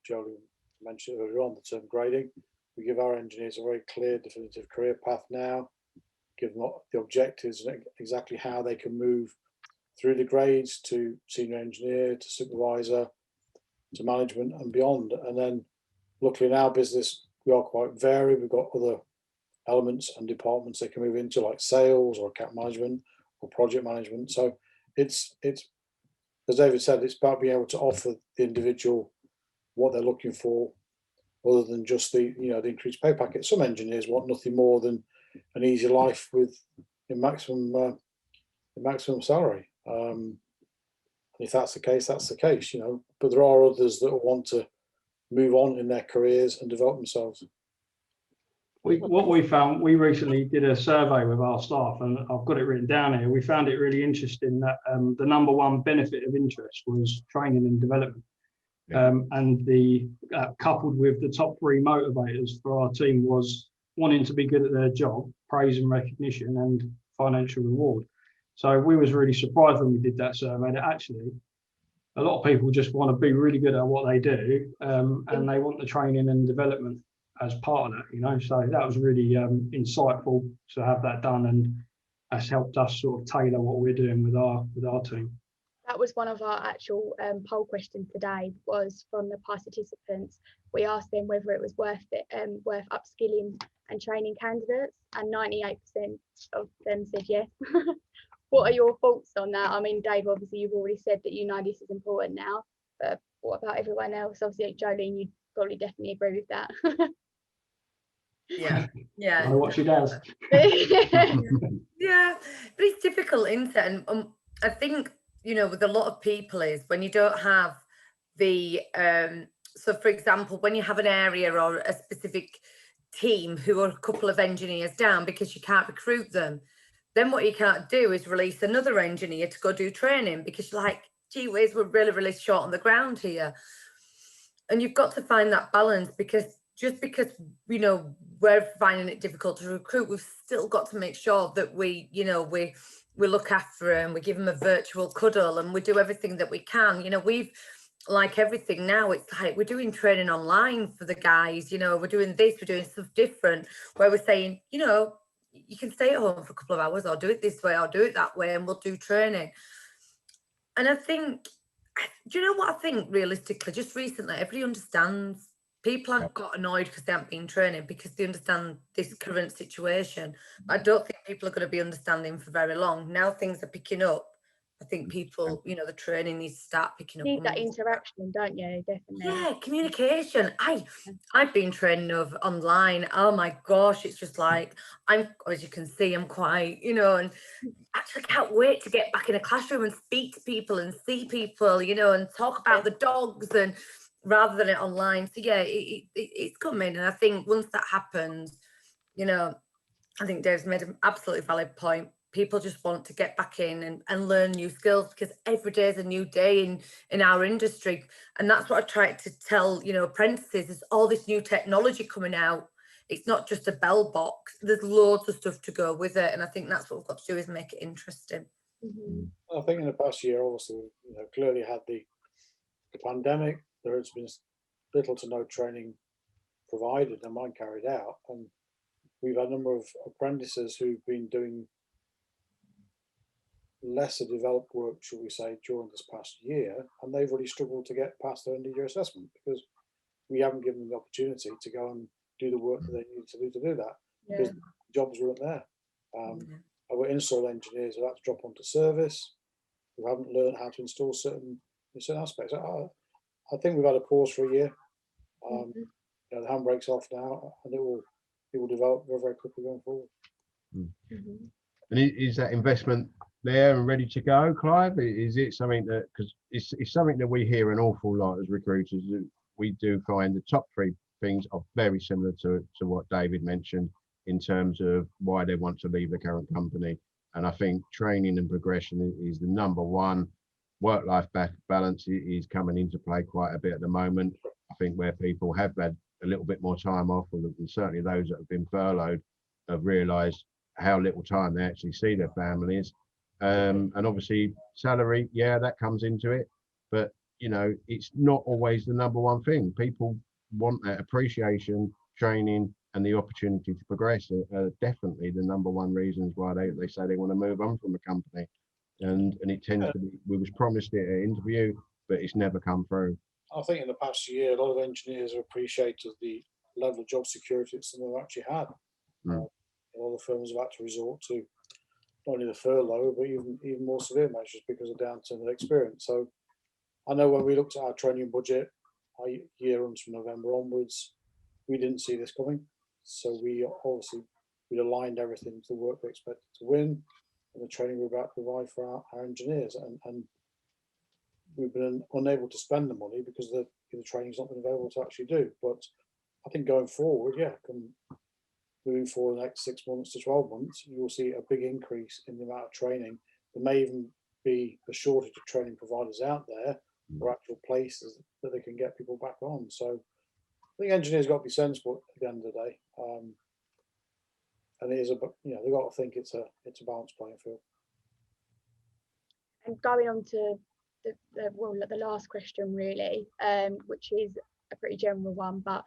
Jolene mentioned earlier on the term grading. We give our engineers a very clear, definitive career path now, give them the objectives and exactly how they can move through the grades to senior engineer, to supervisor, to management and beyond. And then luckily in our business, we are quite varied. We've got other elements and departments they can move into, like sales or account management or project management. So it's as David said, it's about being able to offer the individual what they're looking for, other than just the increased pay packet. Some engineers want nothing more than an easy life with a maximum salary. If that's the case, that's the case, you know. But there are others that want to move on in their careers and develop themselves. What we found, we recently did a survey with our staff, and I've got it written down here. We found it really interesting that the number one benefit of interest was training and development. And the coupled with the top 3 motivators for our team was wanting to be good at their job, praise and recognition, and financial reward. So we was really surprised when we did that survey that actually a lot of people just want to be really good at what they do, and they want the training and development as part of that, you know. So that was really insightful to have that done, and has helped us sort of tailor what we're doing with our team. That was one of our actual poll questions today, was from the participants. We asked them whether it was worth upskilling and training candidates, and 98% of them said yes. What are your thoughts on that? I mean, Dave, obviously you've already said that you know this is important now, but what about everyone else? Obviously, Jolene, you'd probably definitely agree with that. Yeah, yeah. I know what she does. Yeah, but it's difficult, isn't it? And I think, you know, with a lot of people is when you don't have the, so for example, when you have an area or a specific team who are a couple of engineers down because you can't recruit them, then what you can't do is release another engineer to go do training because you're like, gee whiz, we're really, really short on the ground here. And you've got to find that balance, because just because, you know, we're finding it difficult to recruit, we've still got to make sure that we, you know, we look after them, we give them a virtual cuddle, and we do everything that we can. You know, we've, like everything now, it's like we're doing training online for the guys, you know, we're doing this, we're doing stuff different, where we're saying, you know, you can stay at home for a couple of hours, or do it this way, or do it that way, and we'll do training. And I think, do you know what I think realistically, just recently, everybody understands. People haven't got annoyed because they haven't been training, because they understand this current situation. I don't think people are going to be understanding for very long. Now things are picking up. I think people, you know, the training needs to start picking up. Need that interaction, don't you? Definitely. Yeah, communication. I've been training over online. Oh my gosh, it's just like, as you can see, I'm quite, you know, and actually can't wait to get back in a classroom and speak to people and see people, you know, and talk about the dogs, and rather than it online. So yeah, it's coming. And I think once that happens, you know, I think Dave's made an absolutely valid point. People just want to get back in and learn new skills, because every day is a new day in our industry. And that's what I try to tell, you know, apprentices, there's all this new technology coming out. It's not just a bell box. There's loads of stuff to go with it. And I think that's what we've got to do, is make it interesting. I think in the past year, obviously, you know, clearly had the pandemic. There has been little to no training provided and mine carried out. And we've had a number of apprentices who've been doing lesser developed work, shall we say, during this past year, and they've really struggled to get past their end of year assessment because we haven't given them the opportunity to go and do the work that they need to do that, because jobs weren't there. Our install engineers have had to drop onto service, who haven't learned how to install certain aspects. I think we've had a pause for a year. You know, the handbrake's off now, and it will develop very, very quickly going forward. And is that investment there and ready to go, Clive? Is it something that, because it's something that we hear an awful lot as recruiters, we do find the top three things are very similar to what David mentioned in terms of why they want to leave the current company. And I think training and progression is the number one. Work-life balance is coming into play quite a bit at the moment. I think where people have had a little bit more time off, and certainly those that have been furloughed have realised how little time they actually see their families. And obviously salary, yeah, that comes into it, but you know, it's not always the number one thing. People want that appreciation, training, and the opportunity to progress are definitely the number one reasons why they say they want to move on from a company. And it tends to be, we was promised it at an interview, but it's never come through. I think in the past year, a lot of engineers have appreciated the level of job security that some of them actually had. A lot of firms have had to resort to not only the furlough, but even more severe measures because of downturn of experience. So I know when we looked at our training budget, our year runs from November onwards, we didn't see this coming. So we aligned everything to the work we expected to win and the training we're about to provide for our engineers. And we've been unable to spend the money because the training's not been available to actually do. But I think going forward, moving forward the next 6 months to 12 months, you will see a big increase in the amount of training. There may even be a shortage of training providers out there or actual places that they can get people back on. So I think engineers got to be sensible at the end of the day. And it is they've got to think it's a balanced playing field. And going on to the last question really, which is a pretty general one, but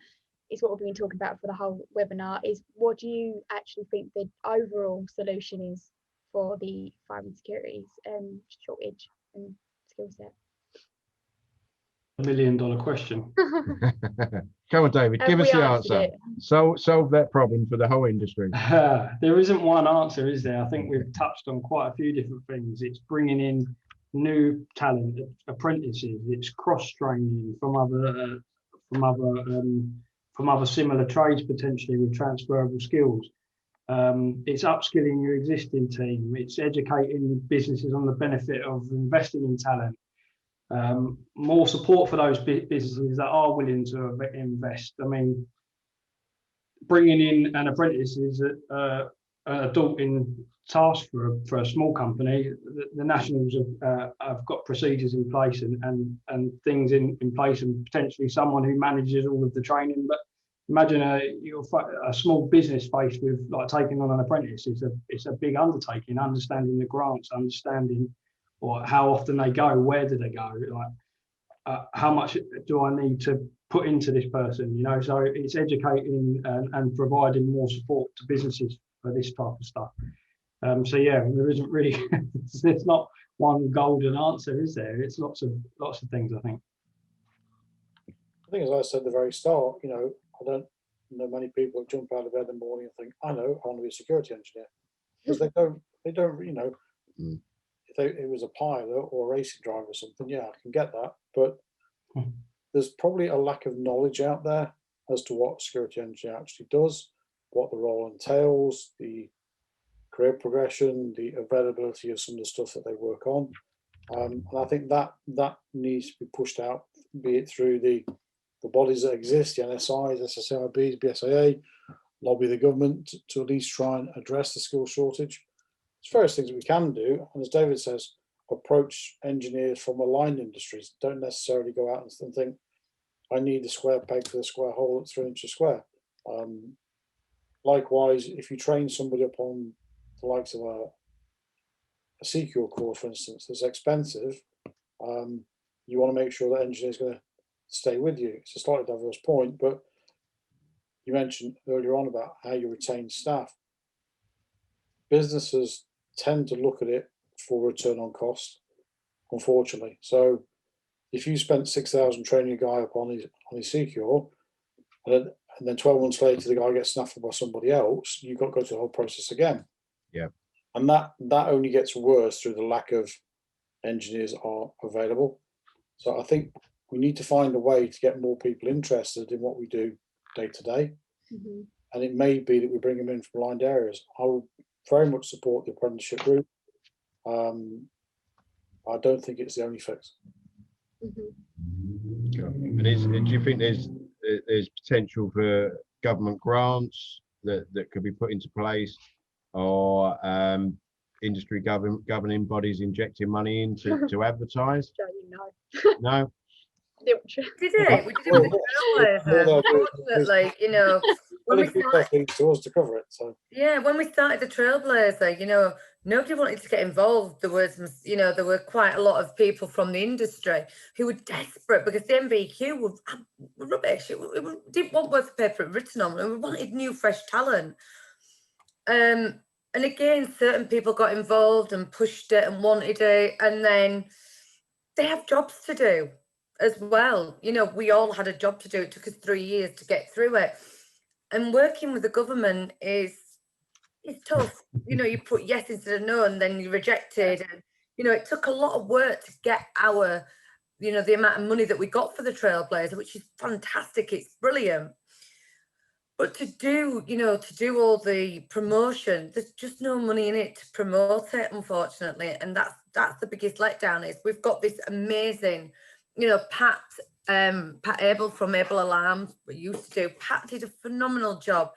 it's what we've been talking about for the whole webinar, is what do you actually think the overall solution is for the fire and security shortage and skill set? $1 million question. Come on, David, give us the answer. Solve that problem for the whole industry. There isn't one answer, is there? I think we've touched on quite a few different things. It's bringing in new talent, apprentices. It's cross training from other similar trades potentially with transferable skills. It's upskilling your existing team. It's educating businesses on the benefit of investing in talent. More support for those businesses that are willing to invest. I mean, bringing in an apprentice is a daunting task for a small company. The nationals have got procedures in place and things in place, and potentially someone who manages all of the training. But imagine a small business faced with like taking on an apprentice. It's a big undertaking. Understanding the grants, understanding or how often they go, where do they go, like how much do I need to put into this person, you know? So it's educating and providing more support to businesses for this type of stuff. So yeah, there isn't really there's not one golden answer, is there? It's lots of things, I think. I think, as I said at the very start, you know, I don't know many people that jump out of bed in the morning and think, I know, I want to be a security engineer, because they don't, you know. If it was a pilot or a racing driver or something, yeah, I can get that. But there's probably a lack of knowledge out there as to what a security engineer actually does, what the role entails, the career progression, the availability of some of the stuff that they work on. And I think that needs to be pushed out, be it through the bodies that exist, the NSIs, SSIBs, BSIA, lobby the government to at least try and address the skill shortage. There's various things that we can do, and as David says, approach engineers from aligned industries. Don't necessarily go out and think, I need the square peg for the square hole at 3 inches square. Likewise, if you train somebody up on the likes of a CQ course, for instance, that's expensive, you want to make sure that engineer is going to stay with you. It's a slightly diverse point, but you mentioned earlier on about how you retain staff. Businesses tend to look at it for return on cost, unfortunately. So if you spent 6,000 training a guy up on his CQ, and then 12 months later the guy gets snaffled by somebody else, you've got to go through the whole process again. Yeah. And that only gets worse through the lack of engineers are available. So I think we need to find a way to get more people interested in what we do day to day. And it may be that we bring them in from aligned areas. I would very much support the apprenticeship route. I don't think it's the only fix. And do you think there's potential for government grants that could be put into place, or industry governing bodies injecting money into to advertise? No. Did it? We did it with Trailblazer. Unfortunately, you know, when we started to us to cover it. So yeah, when we started the Trailblazer, you know, nobody wanted to get involved. There was, you know, there were quite a lot of people from the industry who were desperate because the MBQ were rubbish. We didn't want worth the paper it written on, and we wanted new, fresh talent. And again, certain people got involved and pushed it and wanted it, and then they have jobs to do as well. You know, we all had a job to do. It took us 3 years to get through it. And working with the government is tough. You know, you put yes instead of no, and then you're rejected. And, you know, it took a lot of work to get our, you know, the amount of money that we got for the Trailblazer, which is fantastic. It's brilliant. But to do, you know, to do all the promotion, there's just no money in it to promote it, unfortunately. And that's the biggest letdown. Is we've got this amazing, you know, Pat Abel from Abel Alarms, we used to do. Pat did a phenomenal job,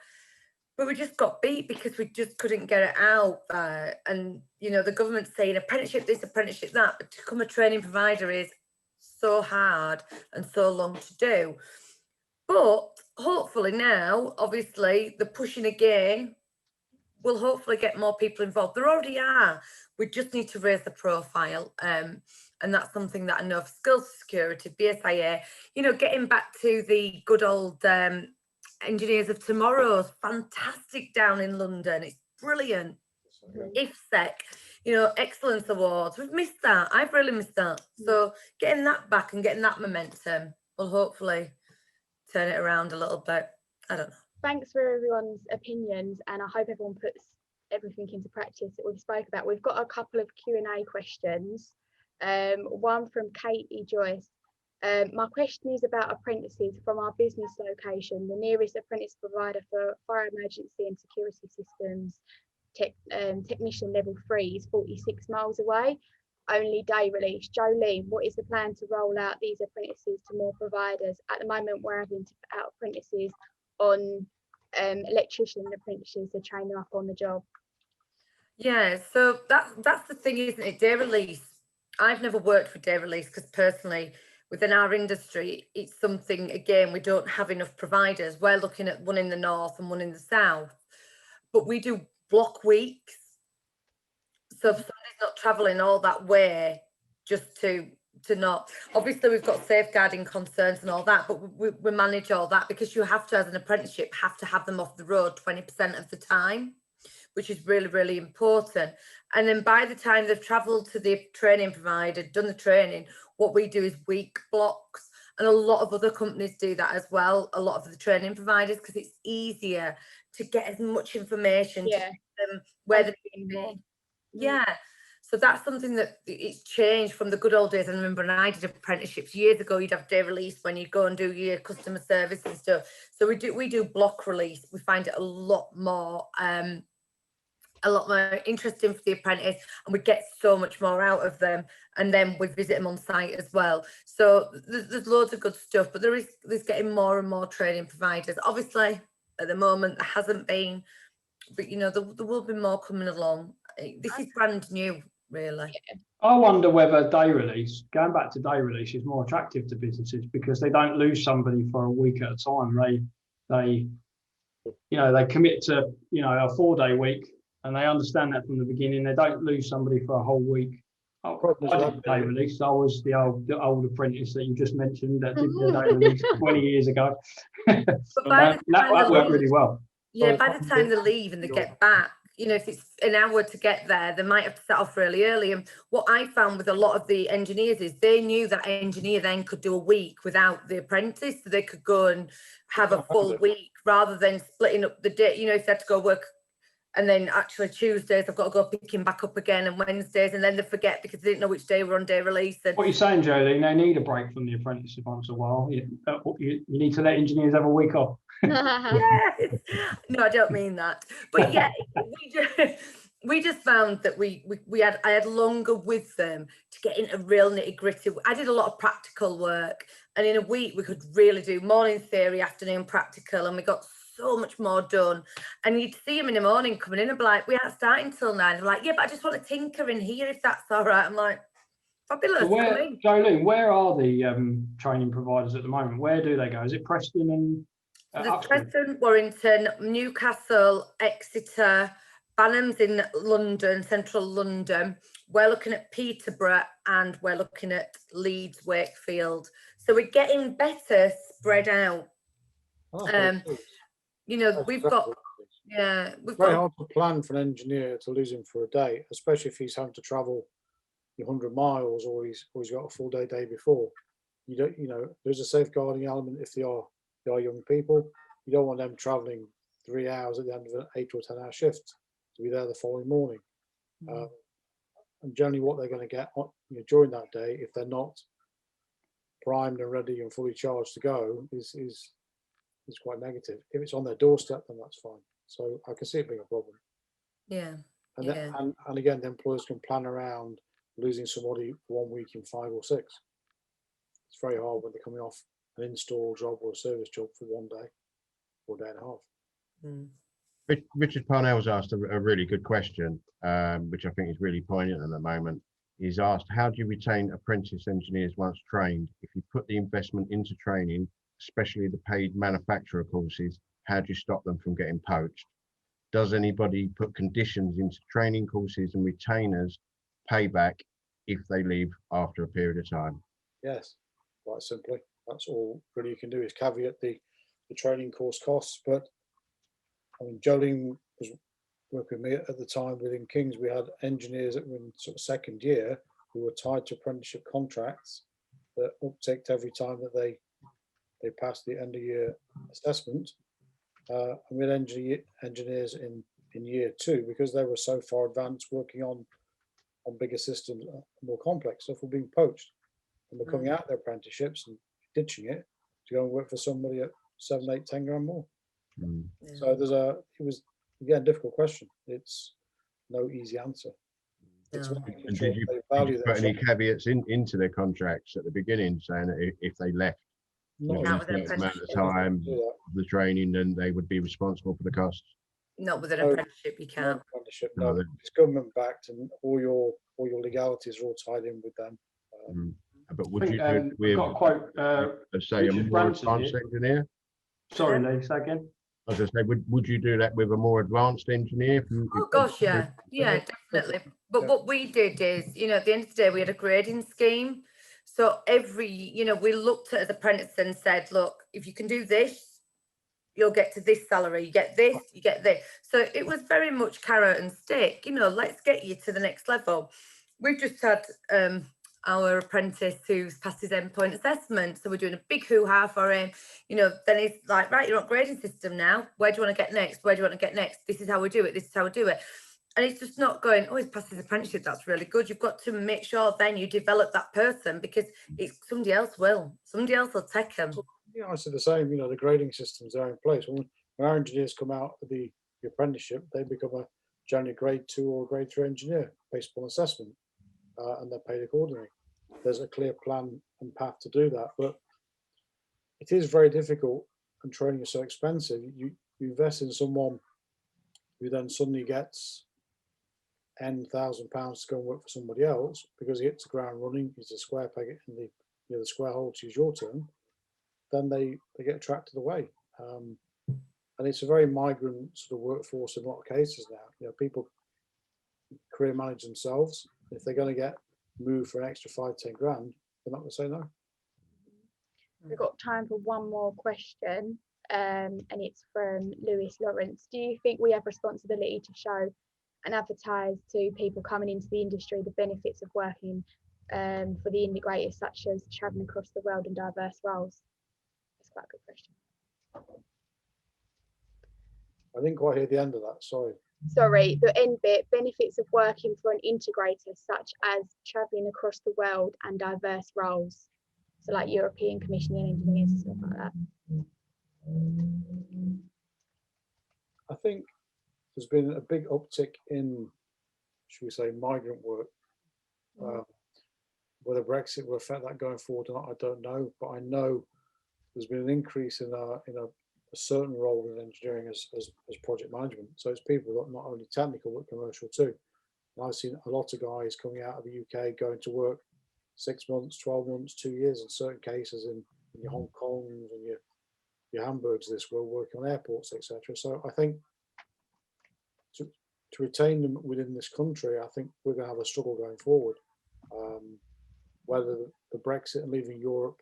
but we just got beat because we just couldn't get it out there. And, you know, the government's saying apprenticeship this, apprenticeship that, but to become a training provider is so hard and so long to do. But hopefully now, obviously, the pushing again will hopefully get more people involved. There already are. We just need to raise the profile. And that's something that I know for skills security, BSIA, you know, getting back to the good old Engineers of Tomorrow's fantastic down in London. It's brilliant. IFSEC, you know, excellence awards. We've missed that. I've really missed that. So getting that back and getting that momentum will hopefully turn it around a little bit. I don't know. Thanks for everyone's opinions, and I hope everyone puts everything into practice that we've spoke about. We've got a couple of Q&A questions. One from Katie Joyce. My question is about apprentices from our business location. The nearest apprentice provider for fire emergency and security systems technician level 3 is 46 miles away, only day release. Jolene, what is the plan to roll out these apprentices to more providers? At the moment, we're having to put out apprentices on electrician apprentices to train them up on the job. Yeah, so that's the thing, isn't it? Day release. I've never worked with day release because personally, within our industry, it's something, again, we don't have enough providers. We're looking at one in the north and one in the south, but we do block weeks. So if somebody's not travelling all that way just to not, obviously we've got safeguarding concerns and all that, but we manage all that because you have to, as an apprenticeship, have to have them off the road 20% of the time, which is really, really important. And then by the time they've travelled to the training provider, done the training, what we do is week blocks. And a lot of other companies do that as well, a lot of the training providers, because it's easier to get as much information to them where they're being made. Yeah. So that's something that it's changed from the good old days. I remember when I did apprenticeships years ago, you'd have day release when you go and do your customer service and stuff. So we do block release. We find it a lot more interesting for the apprentice, and we get so much more out of them, and then we visit them on site as well. So there's loads of good stuff, but there's getting more and more training providers. Obviously at the moment there hasn't been, but you know, there will be more coming along. This is brand new, really. I wonder whether day release, going back to day release, is more attractive to businesses because they don't lose somebody for a week at a time. They commit to, a 4-day week, and they understand that from the beginning. They don't lose somebody for a whole week. I did day release. I was the old apprentice that you just mentioned that did the day release 20 years ago. But that worked really well. Yeah, by the time they leave and they get back, if it's an hour to get there, they might have to set off really early. And what I found with a lot of the engineers is they knew that engineer then could do a week without the apprentice, so they could go and have a full week rather than splitting up the day. If they had to go work, and then actually Tuesdays I've got to go pick him back up again, and Wednesdays, and then they forget because they didn't know which day we're on day release. And what you're saying, Jolene, they need a break from the apprenticeship once in a while. You need to let engineers have a week off. Yes. No, I don't mean that, but yeah, we just found that I had longer with them to get into real nitty gritty. I did a lot of practical work, and in a week we could really do morning theory, afternoon practical, and we got so much more done. And you'd see them in the morning coming in and be like, we aren't starting till 9. They're like, yeah, but I just want to tinker in here if that's all right. I'm like, fabulous. Jolene, where are the training providers at the moment? Where do they go? Is it Preston and there's Preston, Warrington, Newcastle, Exeter, Banham's in London, central London. We're looking at Peterborough, and we're looking at Leeds, Wakefield. So we're getting better spread out. We've got very hard to plan for an engineer to lose him for a day, especially if he's having to travel 100 miles or he's got a full day before. There's a safeguarding element if they are young people. You don't want them traveling 3 hours at the end of an 8 or 10 hour shift to be there the following morning. And generally what they're going to get during that day, if they're not primed and ready and fully charged to go, is quite negative. If it's on their doorstep, then that's fine. So I can see it being a problem. Yeah. And again, the employers can plan around losing somebody for 1 week in 5 or 6. It's very hard when they're coming off an install job or a service job for 1 day or a day and a half. Richard Parnell's asked a really good question, which I think is really poignant at the moment. He's asked, how do you retain apprentice engineers once trained? If you put the investment into training, especially the paid manufacturer courses, how do you stop them from getting poached? Does anybody put conditions into training courses and retainers payback if they leave after a period of time? Yes, quite simply. That's all really you can do is caveat the training course costs. But I mean, Jolene was working with me at the time within King's. We had engineers that were in sort of second year who were tied to apprenticeship contracts that upticked every time that they passed the end of year assessment. And we had engineers in year 2 because they were so far advanced working on on bigger systems, more complex stuff, were being poached and were coming out of their apprenticeships and ditching it to go and work for somebody at 7, 8, 10 grand more. So it was again a difficult question. It's no easy answer. It's And did you put any caveats into their contracts at the beginning saying that if they left Not with an amount of time of the training, then they would be responsible for the costs? Not with an apprenticeship, you can't. No apprenticeship, no. It's government backed, and all your legalities are all tied in with them. But would you do it with, got a quote, say, a more advanced engineer? Sorry, Leigh, say again. I was going to say, would you do that with a more advanced engineer? Oh gosh, yeah, definitely. But what we did is, you know, at the end of the day, we had a grading scheme. So we looked at as apprentices and said, look, if you can do this, you'll get to this salary. You get this, you get this. So it was very much carrot and stick. You know, let's get you to the next level. We've just had our apprentice who's passed his endpoint assessment. So we're doing a big hoo-ha for him. You know, then he's like, right, you're on grading system now. Where do you want to get next? Where do you want to get next? This is how we do it. This is how we do it. And it's just not going, oh, he's passed his apprenticeship. That's really good. You've got to make sure then you develop that person, because it's somebody else will take them. Yeah, I said the same. You know, the grading systems are in place. When our engineers come out of the apprenticeship, they become a generally grade 2 or grade 3 engineer based on assessment. And they're paid accordingly. There's a clear plan and path to do that, but it is very difficult, and training is so expensive. You invest in someone who then suddenly gets £10,000 to go and work for somebody else because he hits the ground running, he's a square peg in the square hole, to use your term, then they get attracted away. And it's a very migrant sort of workforce in a lot of cases now. You know, people career manage themselves. If they're going to get moved for an extra 5, 10 grand, they're not going to say no. We've got time for one more question, and it's from Lewis Lawrence. Do you think we have responsibility to show and advertise to people coming into the industry the benefits of working for the integrators, such as travelling across the world in diverse roles? That's quite a good question. I didn't quite hear the end of that, sorry. Sorry, the end bit, benefits of working for an integrator, such as travelling across the world and diverse roles. So like European commissioning engineers and stuff like that. I think there's been a big uptick in, should we say, migrant work. Whether Brexit will affect that going forward or not, I don't know. But I know there's been an increase in a certain role in engineering as project management. So it's people that are not only technical but commercial too. And I've seen a lot of guys coming out of the UK going to work 6 months, 12 months, 2 years in certain cases in your Hong Kongs and your Hamburgs of this world, working on airports, etc. So I think to retain them within this country, I think we're going to have a struggle going forward. Whether the Brexit and leaving Europe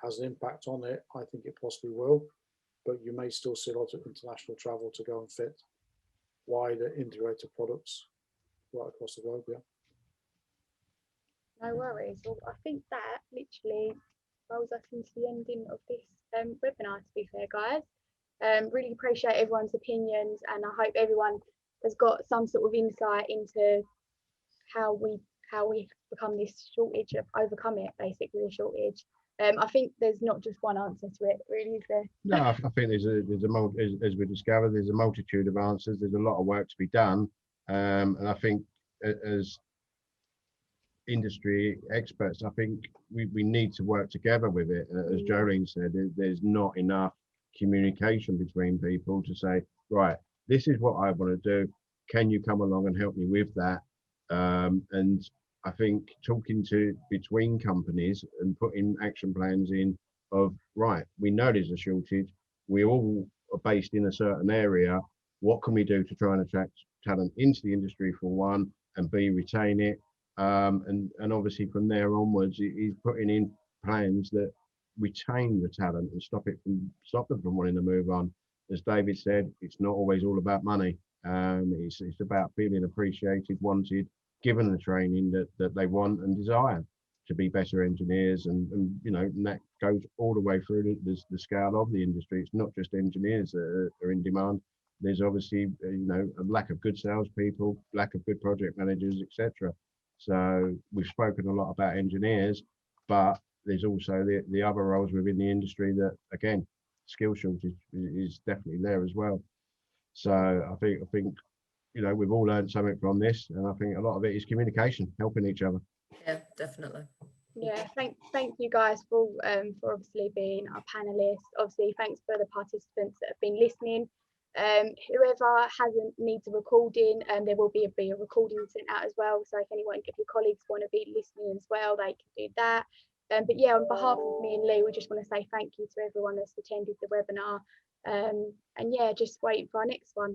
has an impact on it, I think it possibly will. But you may still see a lot of international travel to go and fit wider integrated products right across the globe. Yeah. No worries. Well, I think that literally rolls us into the ending of this webinar, to be fair, guys. Really appreciate everyone's opinions, and I hope everyone has got some sort of insight into how we become this shortage, of overcome it, basically a shortage. I think there's not just one answer to it, really, is there? No, I think there's as we discovered, there's a multitude of answers. There's a lot of work to be done, and I think as industry experts, I think we need to work together with it. As Jolene said, there's not enough communication between people to say, right, this is what I want to do. Can you come along and help me with that? And I think talking between companies and putting action plans in of, right, we know there's a shortage. We all are based in a certain area. What can we do to try and attract talent into the industry, for one, and B, retain it? And obviously from there onwards, he's putting in plans that retain the talent and stop them from wanting to move on. As David said, it's not always all about money. It's about feeling appreciated, wanted, given the training that they want and desire to be better engineers, and you know, and that goes all the way through the scale of the industry. It's not just engineers that are in demand. There's obviously a lack of good salespeople, lack of good project managers, etc. So we've spoken a lot about engineers, but there's also the other roles within the industry that, again, skill shortage is definitely there as well. So I think you know, we've all learned something from this, and I think a lot of it is communication, helping each other. Yeah, definitely. Yeah, thank you guys for obviously being our panelists. Obviously, thanks for the participants that have been listening. Whoever needs a recording, there will be a recording sent out as well. So if your colleagues want to be listening as well, they can do that. But yeah, on behalf of me and Lee, we just want to say thank you to everyone that's attended the webinar. And yeah, just wait for our next one.